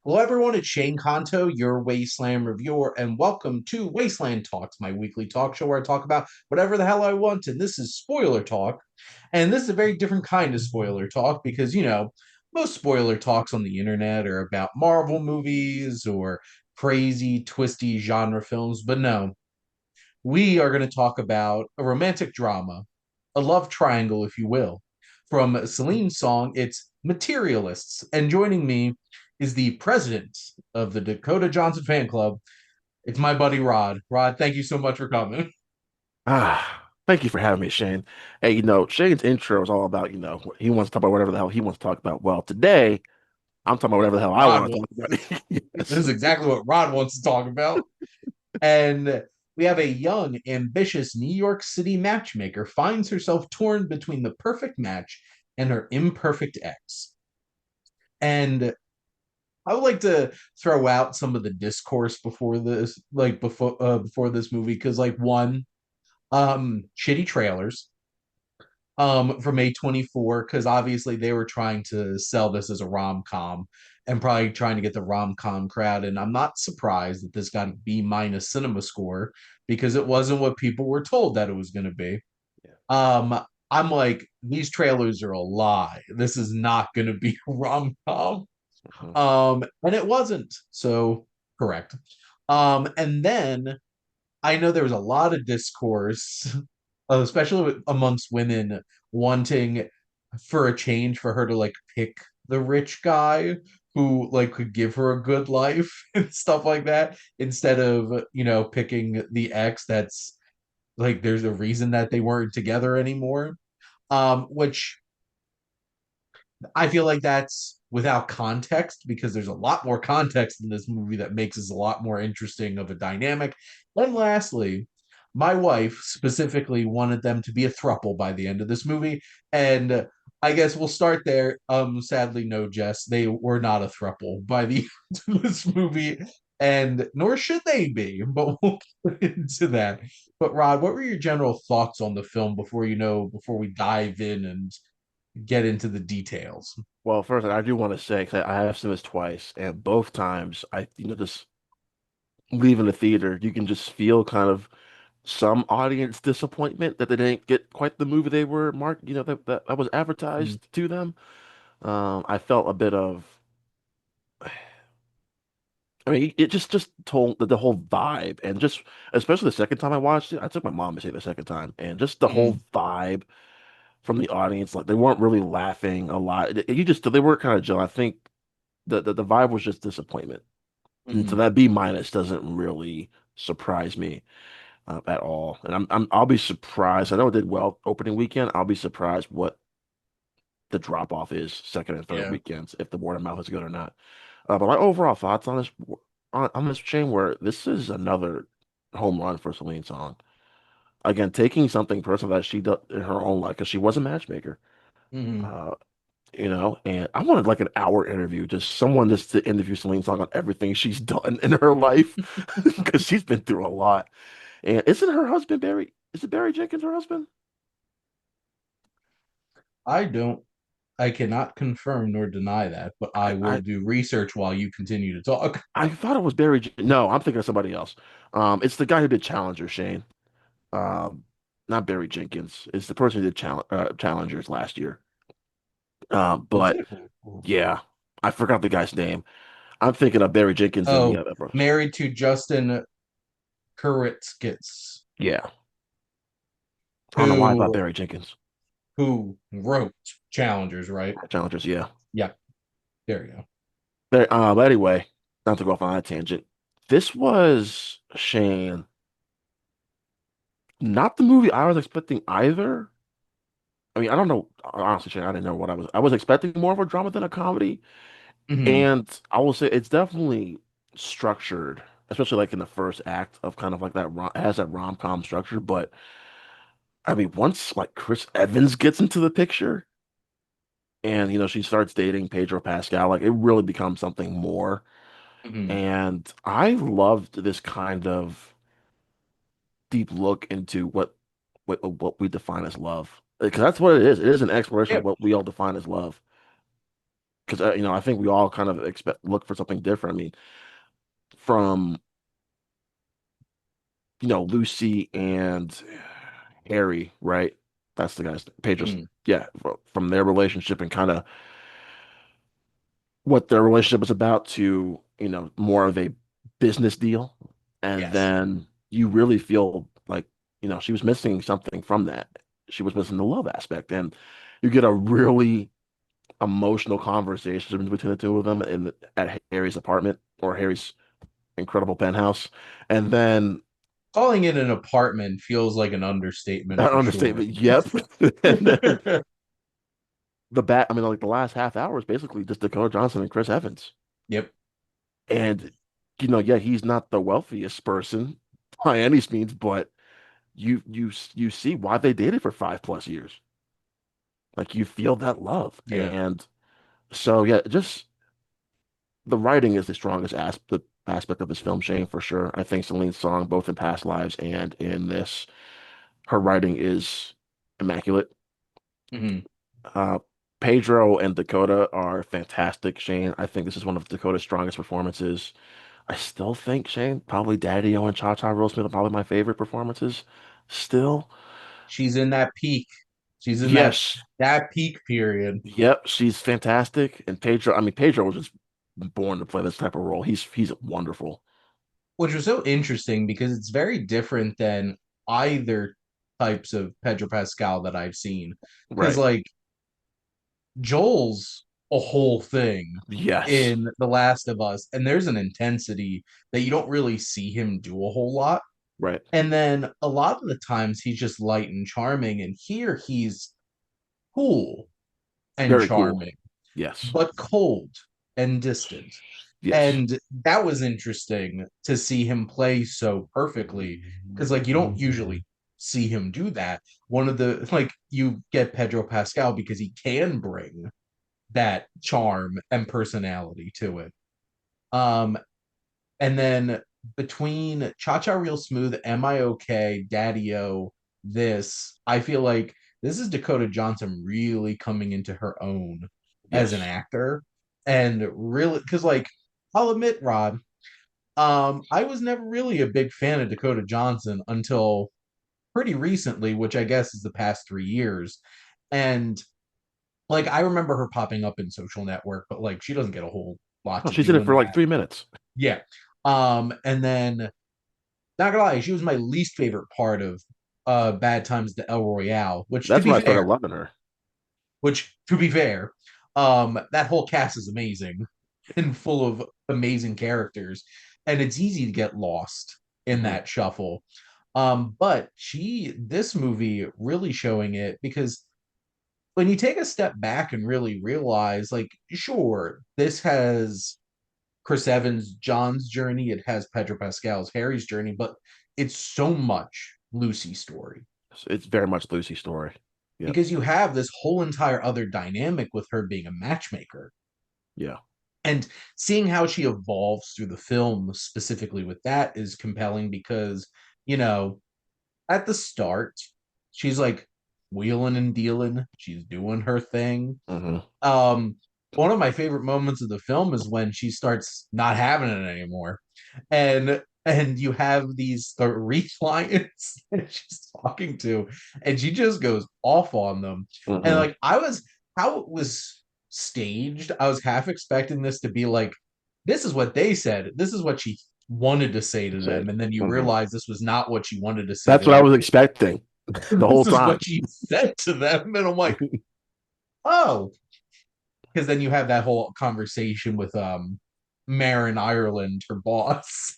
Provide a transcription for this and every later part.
Hello, everyone. It's Shane Kanto, your Wasteland reviewer, and welcome to Wasteland Talks, my weekly talk show where I talk about whatever the hell I want. And this is spoiler talk. And this is a very different kind of spoiler talk because, most spoiler talks on the internet are about Marvel movies or crazy, twisty genre films. But no, we are going to talk about a romantic drama, a love triangle, if you will. From Celine Song, it's Materialists. And joining me is the president of the Dakota Johnson fan club. It's my buddy Rod. Rod, thank you so much for coming. Thank you for having me, Shane. Hey, Shane's intro is all about, he wants to talk about whatever the hell he wants to talk about. Well, today I'm talking about whatever the hell I Rod want to talk wants. about. This Yes. is exactly what Rod wants to talk about. And we have a young, ambitious New York City matchmaker finds herself torn between the perfect match and her imperfect ex. And I would like to throw out some of the discourse before this, before this movie, because one, shitty trailers, from A24, because obviously they were trying to sell this as a rom com and probably trying to get the rom com crowd. And I'm not surprised that this got a B minus cinema score because it wasn't what people were told that it was going to be. Yeah. Um, I'm like, these trailers are a lie. This is not going to be a rom com. Mhm. And it wasn't. So correct. And then I know there was a lot of discourse, especially amongst women, wanting for a change for her to pick the rich guy who could give her a good life and stuff like that instead of picking the ex that's there's a reason that they weren't together anymore. Which I feel like that's without context because there's a lot more context in this movie that makes this a lot more interesting of a dynamic. And lastly, my wife specifically wanted them to be a thruple by the end of this movie, and I guess we'll start there. Sadly, no, Jess, they were not a thruple by the end of this movie, and nor should they be. But we'll get into that. But Rod, what were your general thoughts on the film before we dive in and get into the details? Well, first, I do want to say, 'cause I have seen this twice, and both times, just leaving the theater, you can just feel kind of some audience disappointment that they didn't get quite the movie they were marked, that was Mm, advertised to them. I felt a bit of. I mean, it just told the whole vibe, and just especially the second time I watched it, I took my mom to see it the second time, and just the whole mm, vibe from the audience, like they weren't really laughing a lot. They were kind of chill. I think the vibe was just disappointment, and so mm. that B minus doesn't really surprise me at all. And I'll be surprised. I know it did well opening weekend. I'll be surprised what the drop off is second and third Yeah. weekends if the word of mouth is good or not. But my overall thoughts on this chain, where this is another home run for Celine Song. Again, taking something personal that she did in her own life, because she was a matchmaker, Mm. uh, and I wanted like an hour interview, just someone just to interview Celine Song on everything she's done in her life, because she's been through a lot. And isn't her husband Barry? Is it Barry Jenkins, her husband? I don't, I cannot confirm nor deny that, but I I, will I do research while you continue to talk. I thought it was Barry. No, I'm thinking of somebody else. It's the guy who did Challenger, Shane. Um, Not Barry Jenkins. It's the person who did Challengers last year. Was But it? yeah, I forgot the guy's name. I'm thinking of Barry Jenkins and the Oh, other person. married to Justin Kuritzkis, Yeah, I don't know why I thought who Barry Jenkins. wrote Challengers, right? Challengers, yeah. Yeah, there you go. But anyway, not to go off on that tangent. This was Shane, not the movie I was expecting either. I mean, I don't know. Honestly, Shane, I didn't know what I was expecting more of a drama than a comedy. Hmm. And I will say it's definitely structured, especially like in the first act of kind of like it has that rom-com structure. But I mean, once like Chris Evans gets into the picture and she starts dating Pedro Pascal, like it really becomes something more. Hmm. And I loved this kind of deep look into what we define as love. Because that's what it is. It is an exploration Yeah, of what we all define as love. because I think we all kind of expect look for something different. I mean, from Lucy and Harry, right? That's the guy's Pedro's. Mm, Yeah, from their relationship and kind of what their relationship was about to, more of a business deal. And yes. then you really feel like, she was missing something from that. She was missing the love aspect. And you get a really emotional conversation between the two of them at Harry's apartment or Harry's incredible penthouse. And then Calling it an apartment feels like an understatement that for sure. understatement, yep. And then I mean, like the last half hour is basically just Dakota Johnson and Chris Evans. Yep. And yeah, he's not the wealthiest person by any means, but you see why they dated for 5+ years. Like you feel that love. Yeah. And so yeah, just the writing is the strongest aspect of this film, Shane, for sure. I think Celine Song, both in past lives and in this, her writing is immaculate. Hmm. Uh, Pedro and Dakota are fantastic, Shane. I think this is one of Dakota's strongest performances. I still think, Shane, probably Daddy-O and Cha Cha Roll Smith are probably my favorite performances. Still. She's in that peak. She's in Yes. that peak period, Yep, she's fantastic. And Pedro was just born to play this type of role. He's wonderful. which was so interesting because it's very different than either types of Pedro Pascal that I've seen. Because Right. like Joel's a whole thing Yes. in The Last of Us, and there's an intensity that you don't really see him do a whole lot. Right. And then a lot of the times he's just light and charming, and here he's cool and Very cool. charming, Yes. but cold and distant. Yes. And that was interesting to see him play so perfectly because, like, you don't usually see him do that. One of the, like, you get Pedro Pascal because he can bring that charm and personality to it. Um, and then between Cha Cha Real Smooth, Am I Okay, Daddy O, this, I feel like this is Dakota Johnson really coming into her own as an Yes. actor. And really, because like, I'll admit, Rod, I was never really a big fan of Dakota Johnson until pretty recently, which I guess is the past 3 years. And like, I remember her popping up in Social Network, but like, she doesn't get a whole lot Oh, to she's in do it in for like that. 3 minutes. Yeah. And then not gonna lie, she was my least favorite part of Bad Times at the El Royale, That's when I started loving her. which to be fair, that whole cast is amazing and full of amazing characters, and it's easy to get lost in Hmm. that shuffle. But this movie really showing it because when you take a step back and really realize, like, sure, this has Chris Evans, John's journey, it has Pedro Pascal's Harry's journey, but it's so much Lucy's story It's very much Lucy's story. Yep. because you have this whole entire other dynamic with her being a matchmaker Yeah. and seeing how she evolves through the film specifically with that is compelling because you know at the start she's like wheeling and dealing, she's doing her thing. Hmm. um One of my favorite moments of the film is when she starts not having it anymore, and you have these three clients that she's talking to, and she just goes off on them. And Hmm. like I was, how it was staged, I was half expecting this to be like, this is what they said, this is what she wanted to say to Say, them, and then you hmm. realize this was not what she wanted to say That's to what I them. was expecting the whole This is time. what she said to them, and I'm like, oh, because then you have that whole conversation with Marin Ireland, her boss.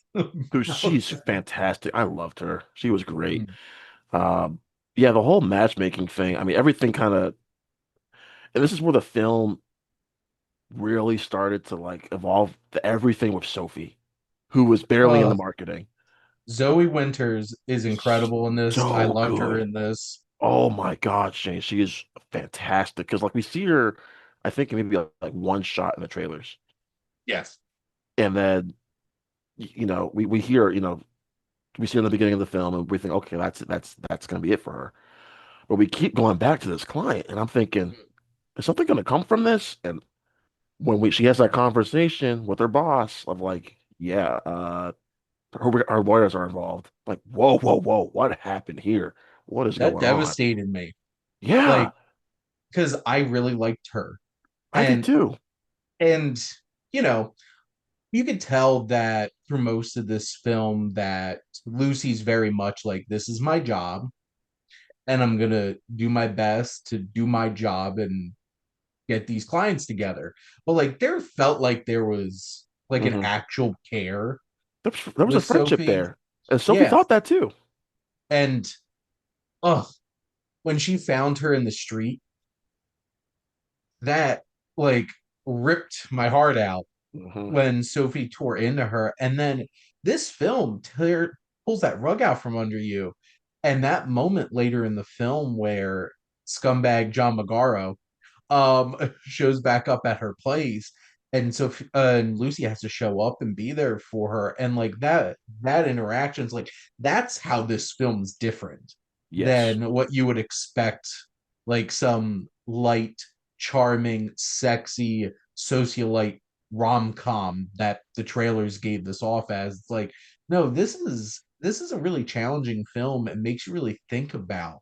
Dude, she's fantastic. I loved her. She was great. Mhm. Um, yeah, the whole matchmaking thing. I mean, everything kind of, and this is where the film really started to like evolve to everything with Sophie, who was barely in the uh, marketing. Zoe Winters is incredible in this. I So loved her good. in this. Oh my God, Shane, she is fantastic. Because like we see her, I think maybe like one shot in the trailers, Yes. and then we hear we see her in the beginning of the film, and we think okay, that's gonna be it for her. But we keep going back to this client, and I'm thinking, is something gonna come from this? And when we she has that conversation with her boss of like, yeah, our lawyers are involved. Like, whoa, whoa, whoa, what happened here? What is That going on? devastated me. Yeah, Like, because I really liked her. I did And too. and you know, you could tell that through most of this film that Lucy's very much like, this is my job, and I'm gonna do my best to do my job and get these clients together. But like there felt like there was like an Hmm. actual care There was a with friendship Sophie. there, and Sophie Yeah. thought that too. And oh, when she found her in the street, that like ripped my heart out Hmm. when Sophie tore into her. And then this film pulls that rug out from under you. And that moment later in the film where scumbag John Magaro shows back up at her place, and so and Lucy has to show up and be there for her, and like that interaction's like that's how this film's different Yes, than what you would expect, like some light, charming, sexy socialite rom-com that the trailers gave this off as. It's like, no, this is a really challenging film and makes you really think about,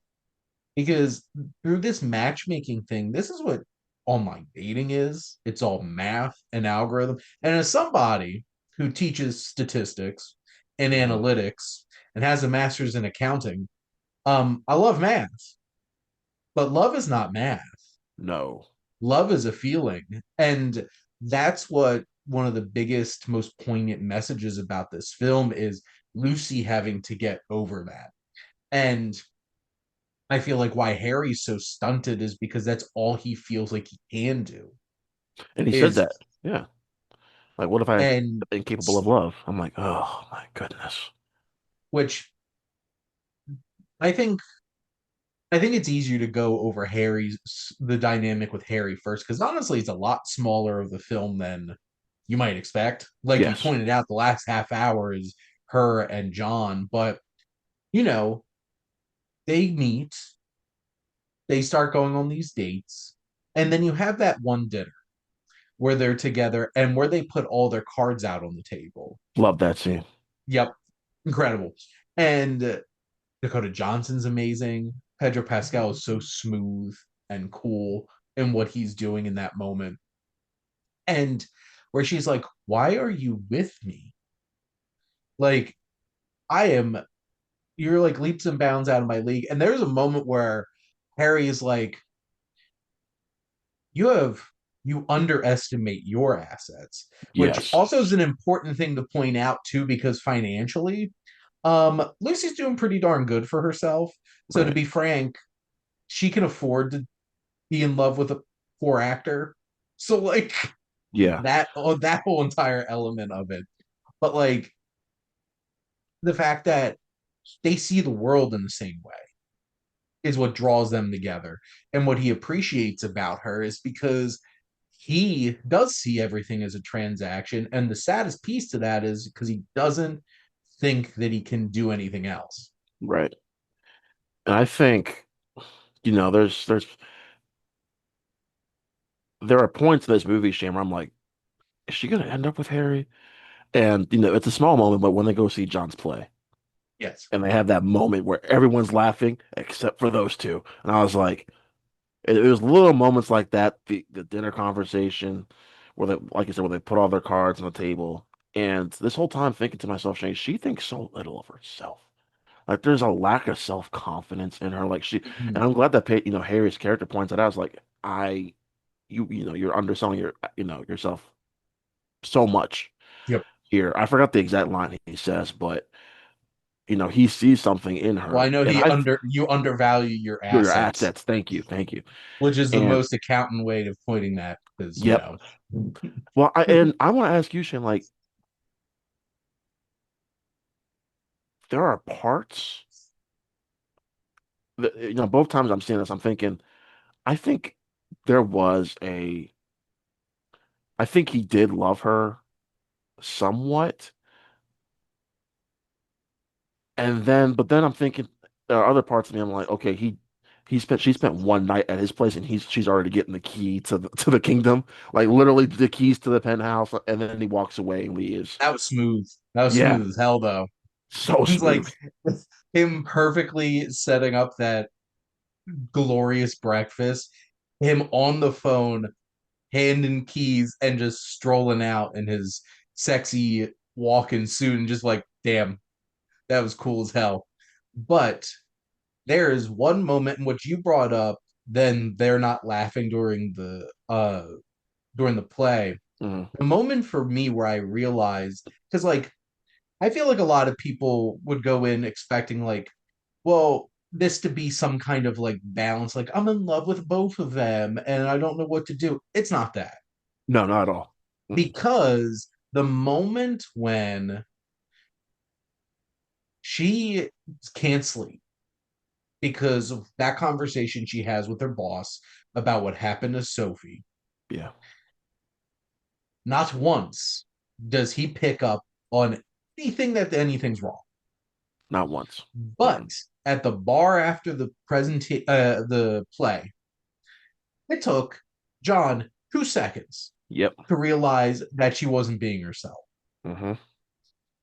because through this matchmaking thing, this is what online dating is. It's all math and algorithm. And as somebody who teaches statistics and hmm, analytics and has a master's in accounting, I love math, but love is not math. no, Love is a feeling. And that's what one of the biggest, most poignant messages about this film is, Lucy having to get over that. And I feel like why Harry's so stunted is because that's all he feels like he can do and he said is, that. Yeah, like what if I am and incapable of love? I'm like, oh my goodness. which I think I think it's easier to go over Harry's the dynamic with Harry first, because honestly it's a lot smaller of the film than you might expect. Like you Yes, pointed out, the last half hour is her and John, but you know, they meet, they start going on these dates, and then you have that one dinner where they're together and where they put all their cards out on the table. love that scene. Yep, incredible. And Dakota Johnson's amazing. Pedro Pascal is so smooth and cool in what he's doing in that moment. And where she's like, "Why are you with me? Like, I am, you're like leaps and bounds out of my league." And there's a moment where Harry is like, you have, you underestimate your assets, which Yes, also is an important thing to point out too, because financially, Lucy's doing pretty darn good for herself. So to right. be frank, she can afford to be in love with a poor actor. So like Yeah, that whole entire element of it. But like the fact that they see the world in the same way is what draws them together. And what he appreciates about her is because he does see everything as a transaction. And the saddest piece to that is because he doesn't think that he can do anything else. right. And I think, there are points in this movie, Shane, where I'm like, is she gonna end up with Harry? And it's a small moment, but when they go see John's play, Yes. and they have that moment where everyone's laughing except for those two, and I was like, it was little moments like that, the dinner conversation, where they, like you said, where they put all their cards on the table, and this whole time thinking to myself, Shane, she thinks so little of herself. Like there's a lack of self-confidence in her. Like Mhm. and I'm glad that Harry's character points that out. I was like, you're underselling yourself so much Yep. here. I forgot the exact line he says, but he sees something in Well, I her, know and he under you undervalue your your assets, assets. Thank you, thank you. which is the And most accountant way of putting that, because yep. Well, I want to ask you, Shane, like there are parts that both times I'm seeing this, I'm thinking, I think there was a, I think he did love her somewhat, but then I'm thinking there are other parts of me. I'm like, okay, She spent one night at his place, and she's already getting the key to the kingdom, like literally the keys to the penthouse, and then he walks away and leaves. That was smooth. That was Yeah, smooth as hell, though. so It's like smooth. him perfectly setting up that glorious breakfast, him on the phone, handing keys, and just strolling out in his sexy walking suit, and just like, damn, that was cool as hell. But there is one moment in which you brought up, then they're not laughing during the play. Hmm. The moment for me where I realized, because like I feel like a lot of people would go in expecting like, well, this to be some kind of like balance, like I'm in love with both of them and I don't know what to do. It's not that. No, not at all. Mm. Because the moment when she can't sleep because of that conversation she has with her boss about what happened to Sophie, Yeah, not once does he pick up on anything's wrong. not once. But Mm-mm. at the bar after the play, it took John 2 seconds Yep. to realize that she wasn't being herself. Hmm.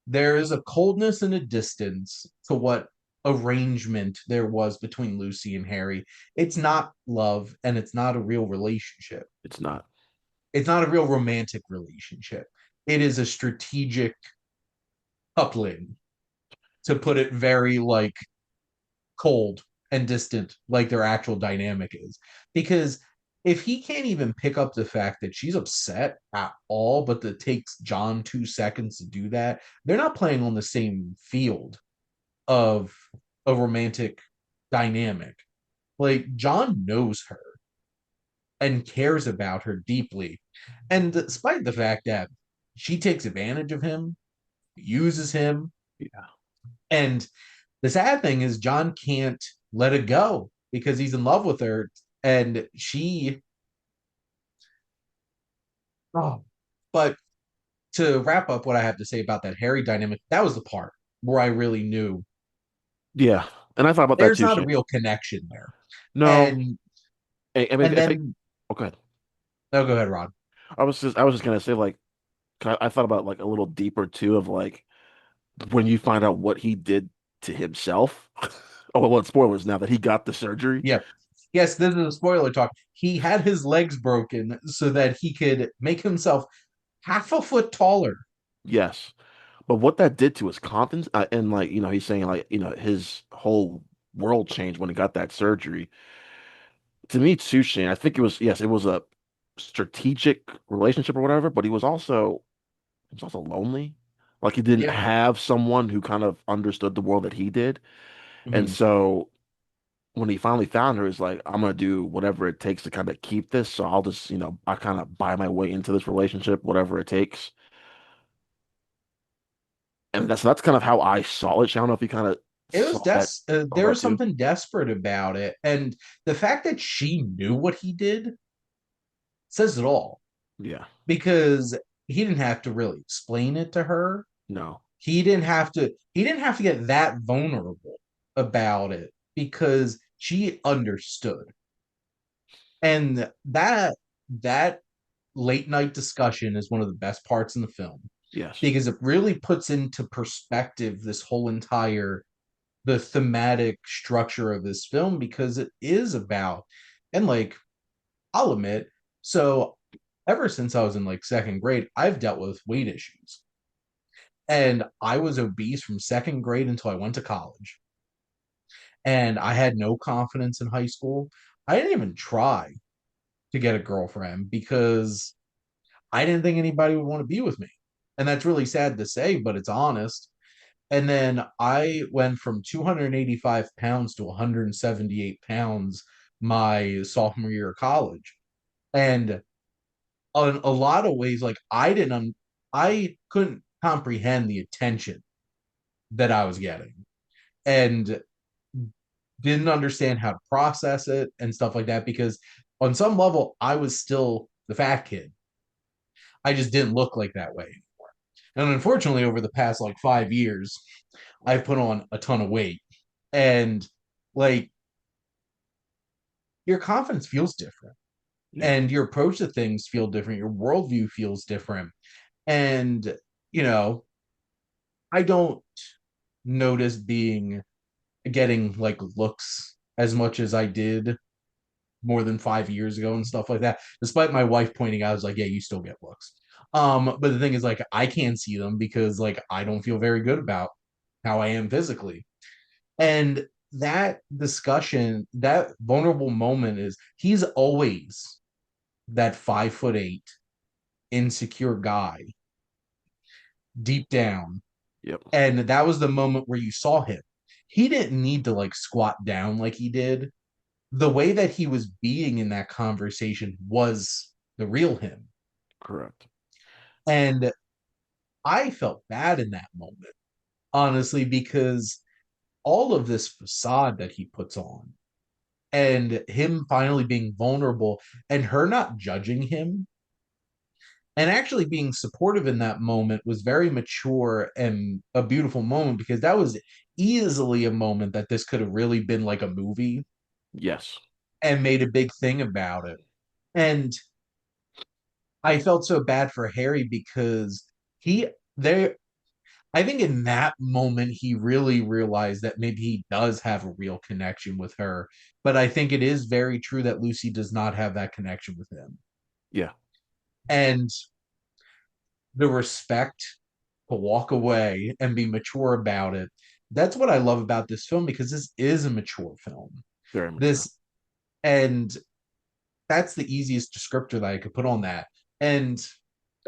There is a coldness and a distance to what arrangement there was between Lucy and Harry. It's not love and it's not a real relationship. It's not. It's not a real romantic relationship. It is a strategic coupling, to put it very like cold and distant, like their actual dynamic is. Because if he can't even pick up the fact that she's upset at all, but it takes John 2 seconds to do that, they're not playing on the same field of a romantic dynamic. Like John knows her and cares about her deeply. And despite the fact that she takes advantage of him, uses him, Yeah. and the sad thing is John can't let it go because he's in love with her and she oh. But to wrap up what I have to say about that Harry dynamic, that was the part where I really knew Yeah. And I thought about that there's too, not a Shane. real connection there. No. And I mean, and if I, then okay. oh, go ahead, Rod. I was just gonna say like, I thought about like a little deeper too of like when you find out what he did to himself. Oh, well, spoilers now that he got the surgery. Yeah. Yes, this is a spoiler talk. He had his legs broken so that he could make himself half a foot taller. Yes. But what that did to his confidence, and like, he's saying like, his whole world changed when he got that surgery. To me, too, Shane, I think yes, it was a strategic relationship or whatever, but he was also lonely. Like he didn't Yeah. have someone who kind of understood the world that he did. And Mhm. so when he finally found her, he's like, I'm gonna do whatever it takes to kind of keep this. So I'll just, I kind of buy my way into this relationship, whatever it takes. And that's kind of how I saw it. I don't know if you kind of It was saw there that was too. something desperate about it, and the fact that she knew what he did says it all. Yeah. Because he didn't have to really explain it to her. No. He didn't have to get that vulnerable about it because she understood. And that late night discussion is one of the best parts in the film Yes. because it really puts into perspective this whole entire the thematic structure of this film because it is about and like I'll admit, so ever since I was in like second grade, I've dealt with weight issues. And I was obese from second grade until I went to college. And I had no confidence in high school. I didn't even try to get a girlfriend because I didn't think anybody would want to be with me. And that's really sad to say, but it's honest. And then I went from 285 pounds to 178 pounds my sophomore year of college. And in a lot of ways, like I couldn't comprehend the attention that I was getting and didn't understand how to process it and stuff like that because on some level I was still the fat kid. I just didn't look like that way. And unfortunately, over the past like 5 years, I've put on a ton of weight. And like your confidence feels different Yeah, and your approach to things feel different. Your worldview feels different. And, you know, I don't notice being getting like looks as much as I did more than 5 years ago and stuff like that. Despite my wife pointing out, I was like, yeah, you still get looks. But the thing is, like, I can't see them because like I don't feel very good about how I am physically. And that discussion, that vulnerable moment is he's always that 5'8" insecure guy deep down. yep, And that was the moment where you saw him. He didn't need to like squat down like he did. The way that he was being in that conversation was the real him. correct. And I felt bad in that moment, honestly, because all of this facade that he puts on and him finally being vulnerable and her not judging him and actually being supportive in that moment was very mature and a beautiful moment because that was easily a moment that this could have really been like a movie Yes, and made a big thing about it. And I felt so bad for Harry because he there I think in that moment he really realized that maybe he does have a real connection with her. But I think it is very true that Lucy does not have that connection with him. yeah, And the respect to walk away and be mature about it. That's what I love about this film because this is a mature film. very mature. This and that's the easiest descriptor that I could put on that. And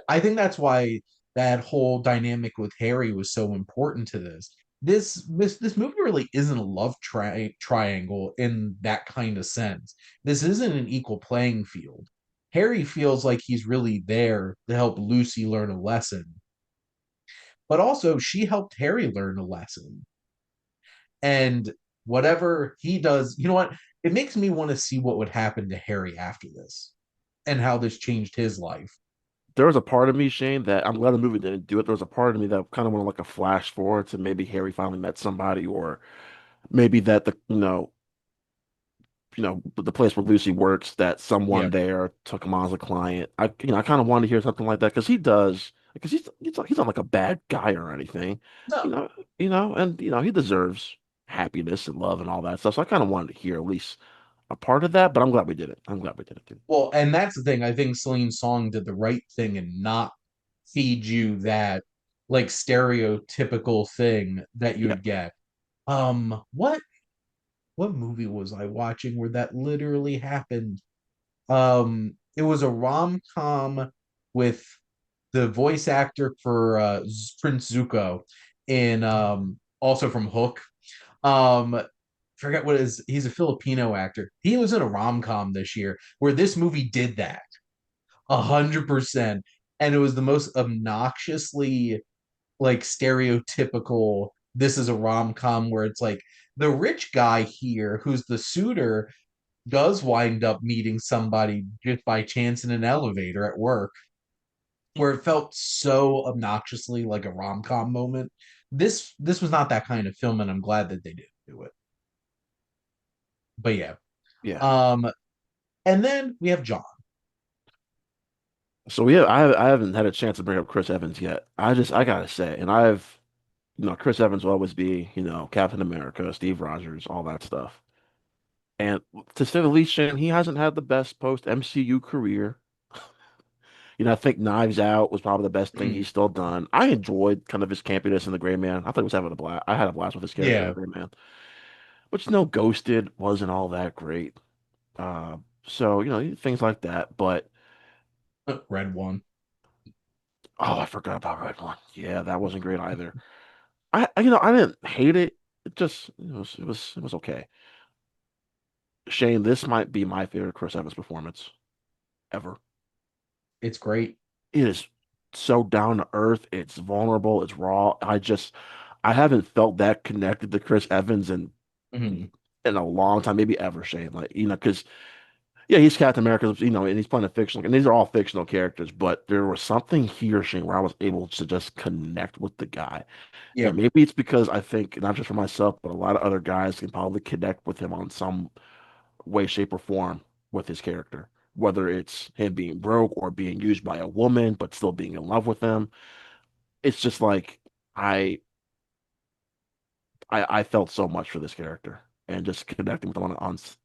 I think that's why that whole dynamic with Harry was so important to this. This movie really isn't a love triangle in that kind of sense. This isn't an equal playing field. Harry feels like he's really there to help Lucy learn a lesson, but also she helped Harry learn a lesson. And whatever he does, you know what? It makes me want to see what would happen to Harry after this and how this changed his life. There was a part of me, Shane, that I'm glad the movie didn't do it. There was a part of me that kind of wanted like a flash forward to maybe Harry finally met somebody, or maybe that the place where Lucy works, that someone Yeah. there took him on as a client. I kind of wanted to hear something like that because he does, because he's not like a bad guy or anything, you No. know, and he deserves happiness and love and all that stuff. So I kind of wanted to hear at least a part of that, but I'm glad we did it. I'm glad we did it too. Well, and that's the thing. I think Celine Song did the right thing and not feed you that like stereotypical thing that you Yeah, would get. What movie was I watching where that literally happened? It was a rom-com with the voice actor for Prince Zuko in also from Hook. Um forget what is he's a Filipino actor. He was in a rom-com this year where this movie did that 100%. And it was the most obnoxiously like stereotypical this is a rom-com where it's like the rich guy here who's the suitor does wind up meeting somebody just by chance in an elevator at work where it felt so obnoxiously like a rom-com moment. This was not that kind of film and I'm glad that they didn't do it. But yeah. yeah. Um and then we have John. So I haven't had a chance to bring up Chris Evans yet. I gotta say, and Chris Evans will always be, Captain America, Steve Rogers, all that stuff. And to say the least, Shane, he hasn't had the best post MCU career. I think Knives Out was probably the best thing he's still done. I enjoyed kind of his campiness in The Gray Man. I thought he was having a blast. I had a blast with his character in The Yeah, Gray Man. But Ghosted wasn't all that great. Uh, so things like that. But Red One. oh, I forgot about Red One. Yeah, that wasn't great either. I didn't hate it. It just it was okay. Shane, this might be my favorite Chris Evans performance ever. It's great. It is so down to earth. It's vulnerable. It's raw. I haven't felt that connected to Chris Evans Mhm. in a long time, maybe ever, Shane. Like, because yeah, he's Captain America, and he's playing a fictional, and these are all fictional characters, but there was something here, Shane, where I was able to just connect with the guy. And Yep. maybe it's because I think, not just for myself, but a lot of other guys can probably connect with him on some way, shape, or form with his character. Whether it's him being broke or being used by a woman, but still being in love with them. It's just like I I felt so much for this character and just connecting with him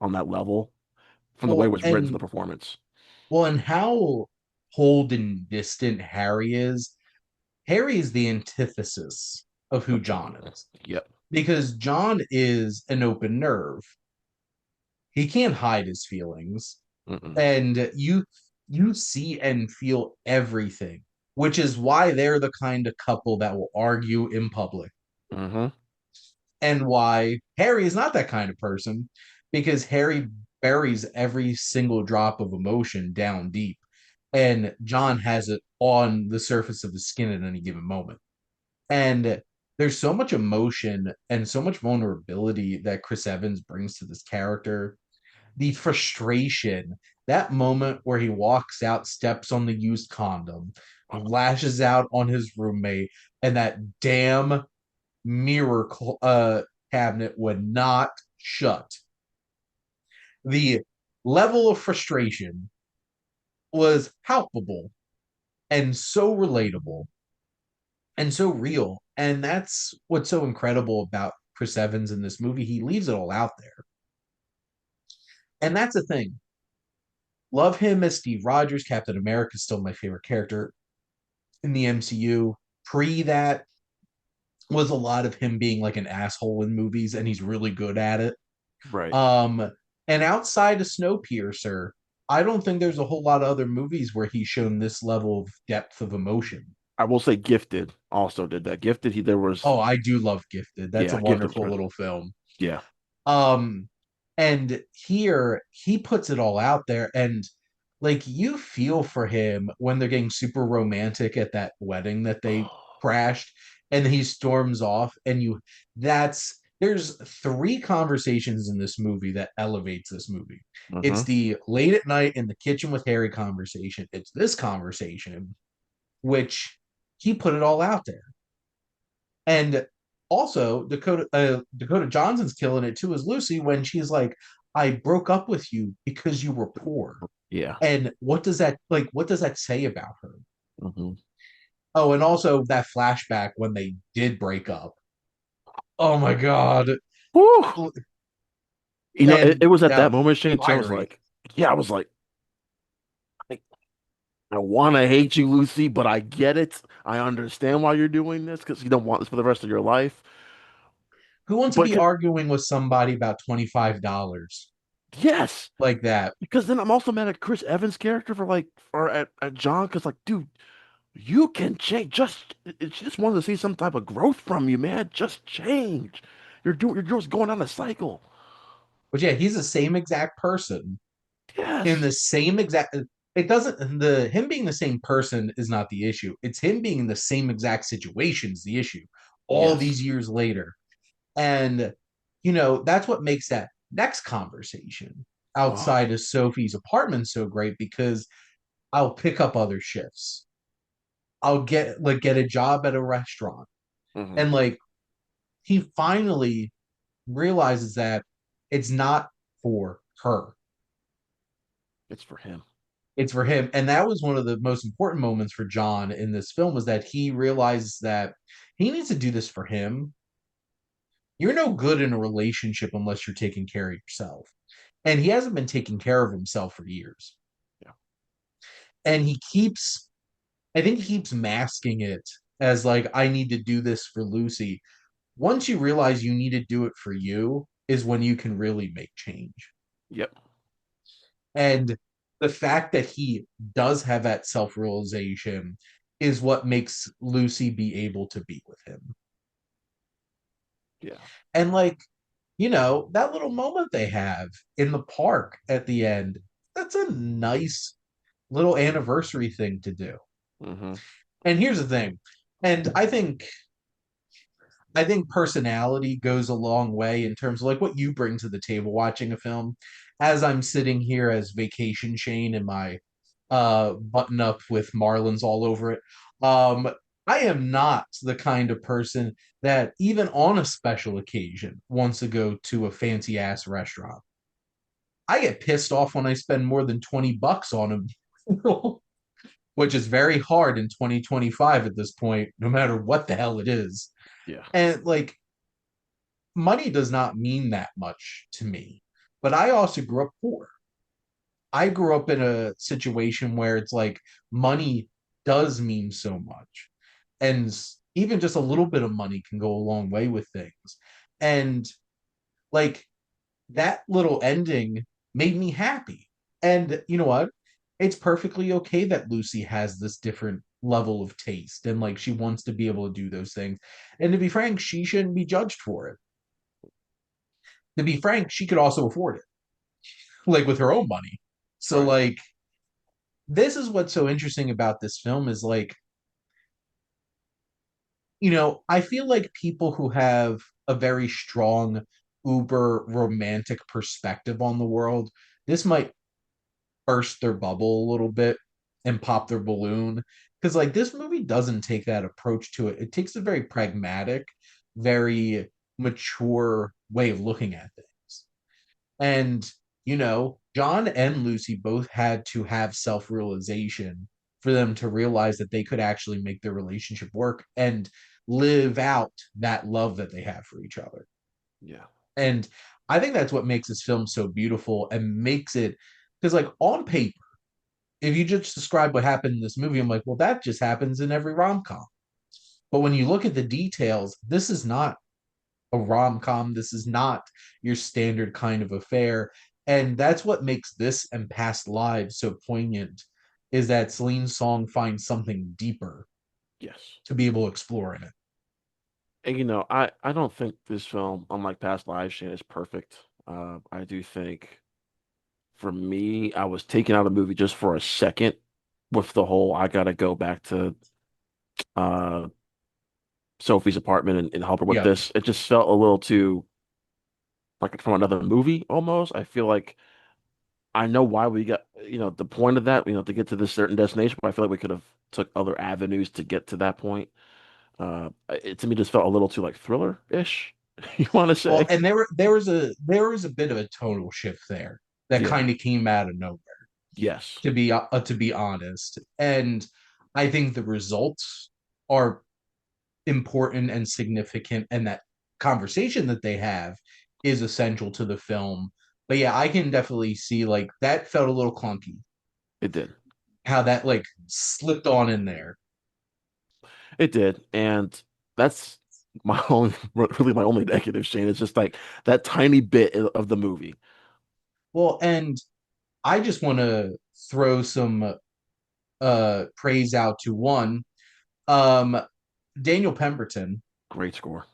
on that level from the way it Well, was written to the and performance. and how cold and distant Harry is. Harry is the antithesis of who Of John John. is. Yep. Because John is an open nerve. He can't hide his feelings. Mm-mm. And you see and feel everything, which is why they're the kind of couple that will argue in public. Mm-hmm. And why Harry is not that kind of person, because Harry buries every single drop of emotion down deep, and John has it on the surface of the skin at any given moment. And there's so much emotion and so much vulnerability that Chris Evans brings to this character. The frustration, that moment where he walks out, steps on the used condom, lashes out on his roommate, and that damn mirror cabinet would not shut. The level of frustration was palpable and so relatable and so real. And that's what's so incredible about Chris Evans in this movie. He leaves it all out there. And that's the thing. Love him as Steve Rogers. Captain America is still my favorite character in the MCU. Pre that was a lot of him being like an asshole in movies, and he's really good at it. Right. Um, and outside of Snowpiercer, I don't think there's a whole lot of other movies where he's shown this level of depth of emotion. I will say Gifted also did that. Gifted, there was, Oh, I do love Gifted. That's a yeah, Gifted was wonderful good. little film. Yeah. Um, and here he puts it all out there, and like you feel for him when they're getting super romantic at that wedding that they crashed, and he storms off, and you that's there's three conversations in this movie that elevates this movie. It's Mm-hmm. the late at night in the kitchen with Harry conversation. It's this conversation, which he put it all out there. And also, Dakota Johnson's killing it too as Lucy when she's like, "I broke up with you because you were poor." Yeah. And what does that like? What does that say about her? Mm-hmm. Oh, and also that flashback when they did break up. Oh my god! Woo! It And was at yeah, that moment, Shane, too. I was fiery. like, yeah, I was like, I, I want to hate you, Lucy, but I get it. I understand why you're doing this because you don't want this for the rest of your life. Who wants to But be arguing with somebody about $25 yes, like that? because then I'm also mad at Chris Evans' character for like, or at John, because like, dude, you can change. She just wanted to see some type of growth from you, man. Just change. You're just going on a cycle. But yeah, he's the same exact person in Yes. the same exact. It doesn't the him being the same person is not the issue. It's him being in the same exact situation is the issue. All Yes. these years later, and that's what makes that next conversation Oh. outside of Sophie's apartment so great because I'll pick up other shifts. I'll get a job at a restaurant, Hmm. and like he finally realizes that it's not for her. It's for him. It's for him. And that was one of the most important moments for John in this film was that he realizes that he needs to do this for him. You're no good in a relationship unless you're taking care of yourself. And he hasn't been taking care of himself for years. Yeah. And I think he keeps masking it as like, I need to do this for Lucy. Once you realize you need to do it for you, is when you can really make change. Yep. And the fact that he does have that self realization is what makes Lucy be able to be with him. Yeah. And like, that little moment they have in the park at the end, that's a nice little anniversary thing to do. Hmm. And here's the thing, and I think personality goes a long way in terms of like what you bring to the table watching a film. As I'm sitting here as Vacation Shane in my button up with Marlins all over it. Um, I am not the kind of person that even on a special occasion wants to go to a fancy ass restaurant. I get pissed off when I spend more than $20 on them, which is very hard in 2025 at this point, no matter what the hell it is. Yeah. And like, money does not mean that much to me. But I also grew up poor. I grew up in a situation where it's like money does mean so much. And even just a little bit of money can go a long way with things. And like that little ending made me happy. And you know what? It's perfectly okay that Lucy has this different level of taste and like she wants to be able to do those things. And to be frank, she shouldn't be judged for it. To be frank, she could also afford it, like with her own money. So Right. like this is what's so interesting about this film is like, I feel like people who have a very strong uber romantic perspective on the world, this might burst their bubble a little bit and pop their balloon because like this movie doesn't take that approach to it. It takes a very pragmatic, very mature way of looking at things. And John and Lucy both had to have self-realization for them to realize that they could actually make their relationship work and live out that love that they have for each other. Yeah. And I think that's what makes this film so beautiful and makes it, because like on paper, if you just describe what happened in this movie, I'm like, well, that just happens in every rom-com. But when you look at the details, this is not a rom-com. This is not your standard kind of affair. And that's what makes this and Past Lives so poignant, is that Celine Song finds something deeper Yes. to be able to explore in it. And I don't think this film, unlike past live Shane, is perfect. I do think for me, I was taken out of the movie just for a second with the whole I gotta go back to uh Sophie's apartment and help her with Yeah. this. It just felt a little too like from another movie almost. I feel like I know why we got, the point of that, to get to this certain destination, but I feel like we could have took other avenues to get to that point. It to me just felt a little too like thriller-ish, you want to Well, say? and there was a bit of a total shift there that Yeah. kind of came out of nowhere, Yes, to be honest. And I think the results are important and significant, and that conversation that they have is essential to the film. But yeah, I can definitely see like that felt a little clunky, it did. how that like slipped on in there. It did. And that's my only, really my only negative, Shane. It's just like that tiny bit of the movie. Well, and I just want to throw some praise out to one, um Daniel Pemberton. Great score.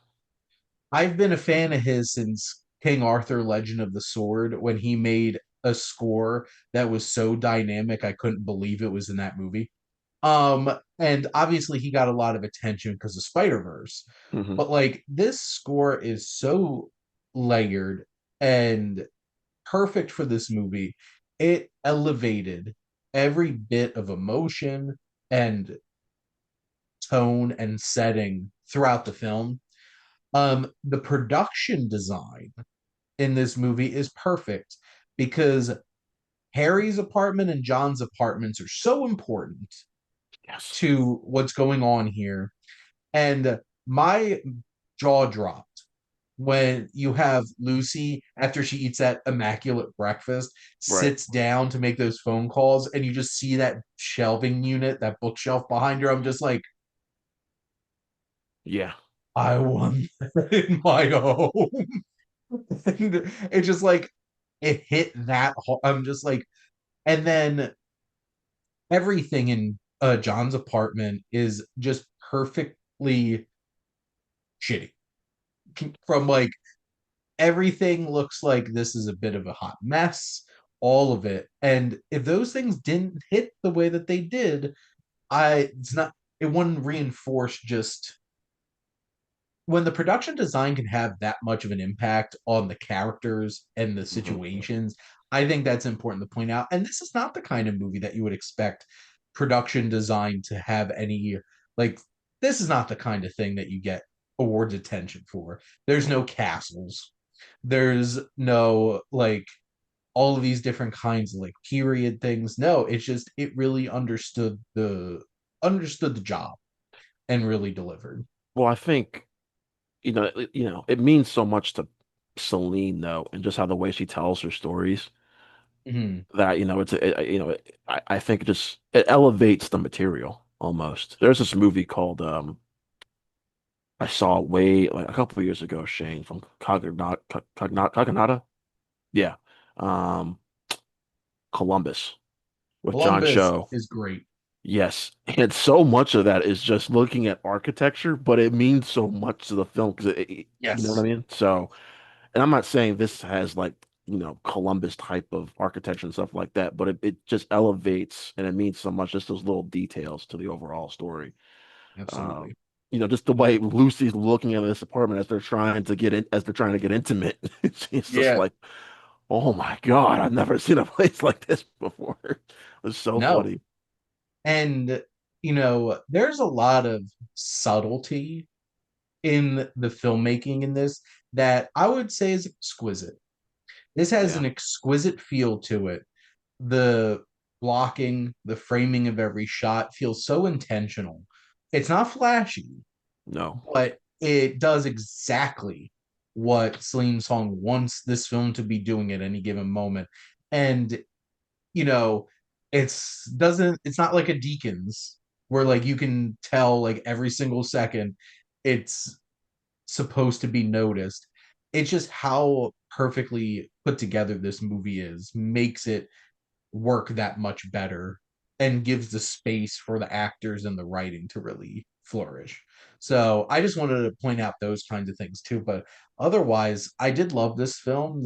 I've been a fan of his since King Arthur Legend of the Sword, when he made a score that was so dynamic I couldn't believe it was in that movie. And obviously he got a lot of attention because of Spider-Verse. Hmm. But like this score is so layered and perfect for this movie. It elevated every bit of emotion and tone and setting throughout the film. The production design in this movie is perfect because Harry's apartment and John's apartments are so important Yes. to what's going on here. And my jaw dropped when you have Lucy, after she eats that immaculate breakfast, Right. sits down to make those phone calls, and you just see that shelving unit, that bookshelf behind her. I'm just like, Yeah. I want that in my home. And it's just like, it hit that. I'm just like, and then everything in John's apartment is just perfectly shitty. From like everything looks like this is a bit of a hot mess, all of it. And if those things didn't hit the way that they did, it's not, it wouldn't reinforce just when the production design can have that much of an impact on the characters and the Hmm. situations. I think that's important to point out. And this is not the kind of movie that you would expect production design to have any, like, this is not the kind of thing that you get awards attention for. There's no castles. There's no like all of these different kinds of like period things. No, it's just it really understood the job and really delivered. Well, I think it means so much to Celine though, and just how the way she tells her stories Mhm. that I think it elevates the material almost. There's this movie called I saw it way like a couple of years ago, Shane from Cognata, yeah, um, Columbus with John Columbus Cho. is great. Yes, and so much of that is just looking at architecture, but it means so much to the film because you know what I Yes. mean. So, and I'm not saying this has like Columbus type of architecture and stuff like that, but it just elevates and it means so much just those little details to the overall story. Um, Absolutely. just the way Lucy's looking at this apartment as they're trying to get intimate. It's just Yeah. like, oh my God, I've never seen a place like this before. It's so No. funny. And there's a lot of subtlety in the filmmaking in this that I would say is exquisite. This has Yeah, an exquisite feel to it. The blocking, the framing of every shot feels so intentional. It's not flashy, no, but it does exactly what Celine Song wants this film to be doing at any given moment. And you know, it's not like a Deacons where like you can tell like every single second it's supposed to be noticed. It's just how perfectly put together this movie is makes it work that much better and gives the space for the actors and the writing to really flourish. So I just wanted to point out those kinds of things too. But otherwise, I did love this film.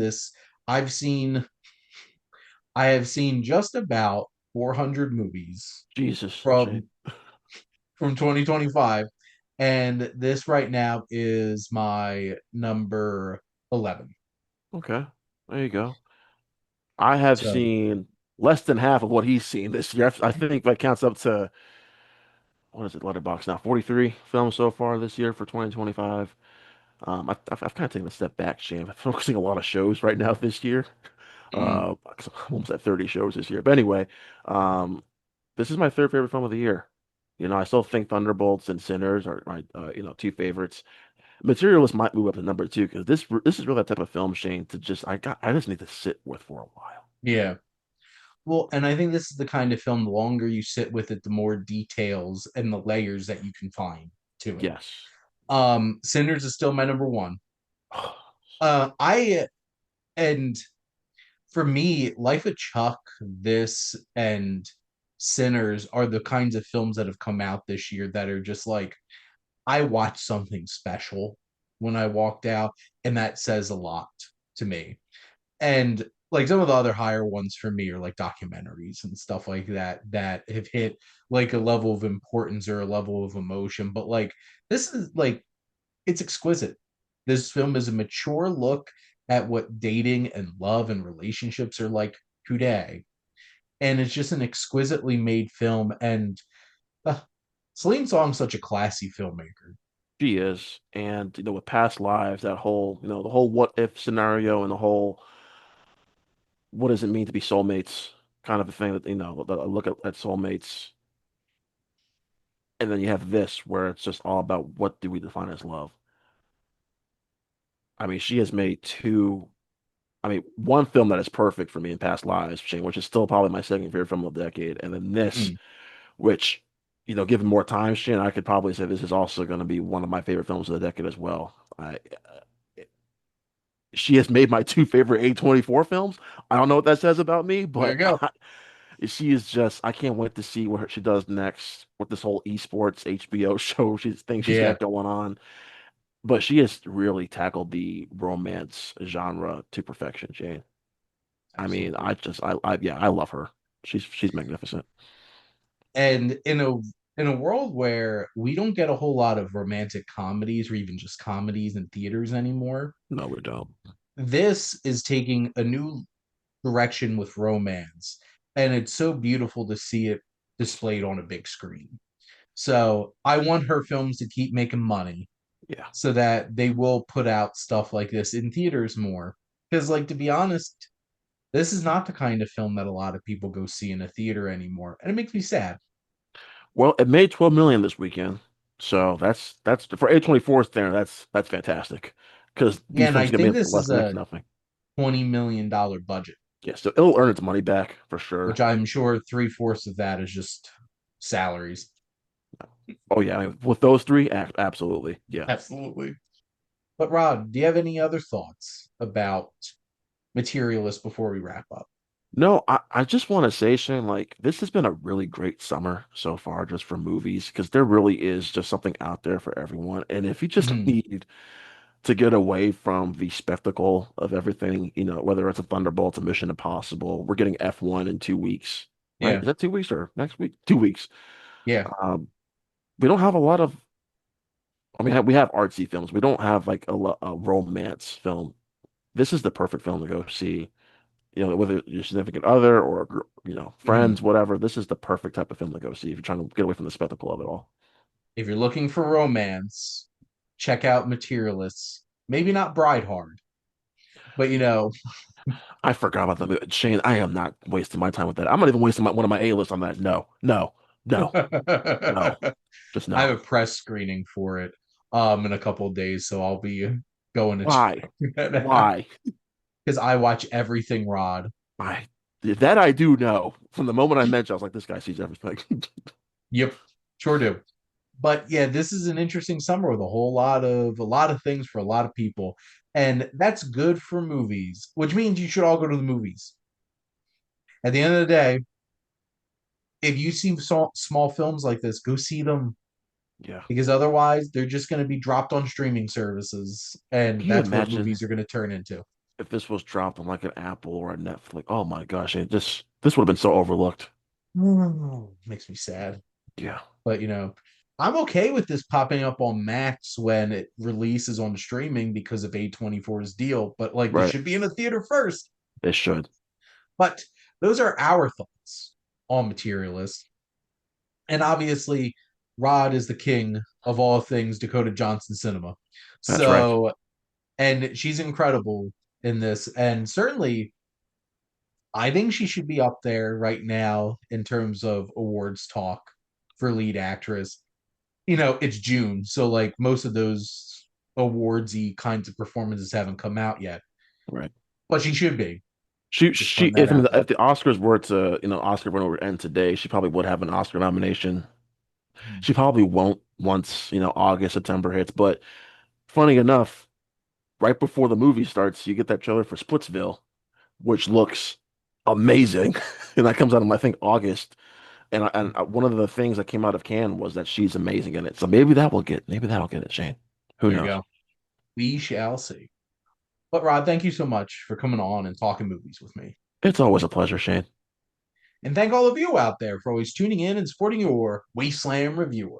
I've seen I have seen just about 400 movies Jesus, Shane. from 2025, and this right now is my number 11. Okay, there you go. I have So, seen less than half of what he's seen this year. I think that counts up to what is it, Letterbox now? 43 films so far this year for 2025. I've kind of taken a step back, Shane. I'm focusing a lot of shows right now this year. 'Cause I'm almost at 30 shows this year. But anyway, um, this is my third favorite film of the year. I still think Thunderbolts and Sinners are my two favorites. Materialist might move up to number two because this is really that type of film, Shane, to I just need to sit with for a while. yeah. Well, and I think this is the kind of film, the longer you sit with it, the more details and the layers that you can find to it. Yes. Sinners is still my number one. I and for me, Life of Chuck, this and Sinners are the kinds of films that have come out this year that are just like I watched something special when I walked out, and that says a lot to me. And like some of the other higher ones for me are like documentaries and stuff like that that have hit like a level of importance or a level of emotion. But like this is like it's exquisite. This film is a mature look at what dating and love and relationships are like today. And it's just an exquisitely made film. And uh, Celine Song's such a classy filmmaker. She is. And with past lives, that whole, the whole what if scenario and the whole what does it mean to be soulmates kind of a thing that, a look at soulmates. And then you have this where it's just all about what do we define as love. I mean, she has made one film that is perfect for me in past lives, Shane, which is still probably my second favorite film of the decade. And then this, Mm, which, given more time, Shane, I could probably say this is also going to be one of my favorite films of the decade as well. She has made my two favorite A24 films. I don't know what that says about me, there you but go. she is just, I can't wait to see what she does next with this whole esports HBO show she's Yeah, got going on. But she has really tackled the romance genre to perfection, Jane. I mean, absolutely. yeah, I love her. She's magnificent. And in a world where we don't get a whole lot of romantic comedies or even just comedies in theaters anymore, No, we don't. this is taking a new direction with romance, and it's so beautiful to see it displayed on a big screen. So I want her films to keep making money Yeah. so that they will put out stuff like this in theaters more. Because, like, to be honest, This is not the kind of film that a lot of people go see in a theater anymore, and it makes me sad. Well, it made 12 million this weekend. So that's for A24 there, that's fantastic. Because Yeah, these and I films get think made for this less is than next a to nothing. $20 million budget, Yeah, so it'll earn its money back for sure. which I'm sure three-fourths of that is just salaries. Oh yeah, I mean, with those three, absolutely. Yeah. Absolutely. But Rod, do you have any other thoughts about Materialist before we wrap up? No, I just want to say, Shane, like this has been a really great summer so far just for movies because there really is just something out there for everyone. And if you just Mhm. need to get away from the spectacle of everything, whether it's a Thunderbolts, a Mission Impossible, we're getting F1 in 2 weeks, right? Yeah, Is that 2 weeks or next week? 2 weeks. yeah. Um, we don't have a lot of, I mean, we have artsy films. We don't have like a romance film. This is the perfect film to go see, whether your significant other or, Mhm. friends, whatever. This is the perfect type of film to go see if you're trying to get away from the spectacle of it all. If you're looking for romance, check out Materialists. Maybe not Bride Hard, but I forgot about the movie. Shane, I am not wasting my time with that. I'm not even wasting one of my A-list on that. No, no, no, no, I just have no. a press screening for it in a couple of days, so I'll be going to check Why? that out Why? because I watch everything Rod. I that I do know. From the moment I mentioned, I was like, this guy sees everything. Yep, sure do. But yeah, this is an interesting summer with a lot of things for a lot of people, and that's good for movies, which means you should all go to the movies. At the end of the day, if you see small films like this, go see them Yeah. because otherwise they're just going to be dropped on streaming services, and Can you that's what imagine movies are going to turn into. if this was dropped on like an Apple or a Netflix? Oh my gosh, this would have been so overlooked. Makes me sad. Yeah. But I'm okay with this popping up on Max when it releases on streaming because of A24's deal. But like, this Right. should be in a theater first. They should. But those are our thoughts on Materialist. And obviously, Rod is the king of all things Dakota Johnson cinema. That's right. So, and she's incredible in this. And certainly, I think she should be up there right now in terms of awards talk for lead actress. It's June, so like most of those awardsy kinds of performances haven't come out yet, Right. but she should be. Just She putting that out there. if the Oscars were to, Oscar run over end today, she probably would have an Oscar nomination. She probably won't once, August, September hits. But funny enough, right before the movie starts, you get that trailer for Splitsville, which looks amazing. And that comes out in, I think, August. And one of the things that came out of Cannes was that she's amazing in it. So maybe that'll get it, Shane. Who There you knows? go. We shall see. But Rod, thank you so much for coming on and talking movies with me. It's always a pleasure, Shane. And thank all of you out there for always tuning in and supporting your Wasteland reviewer.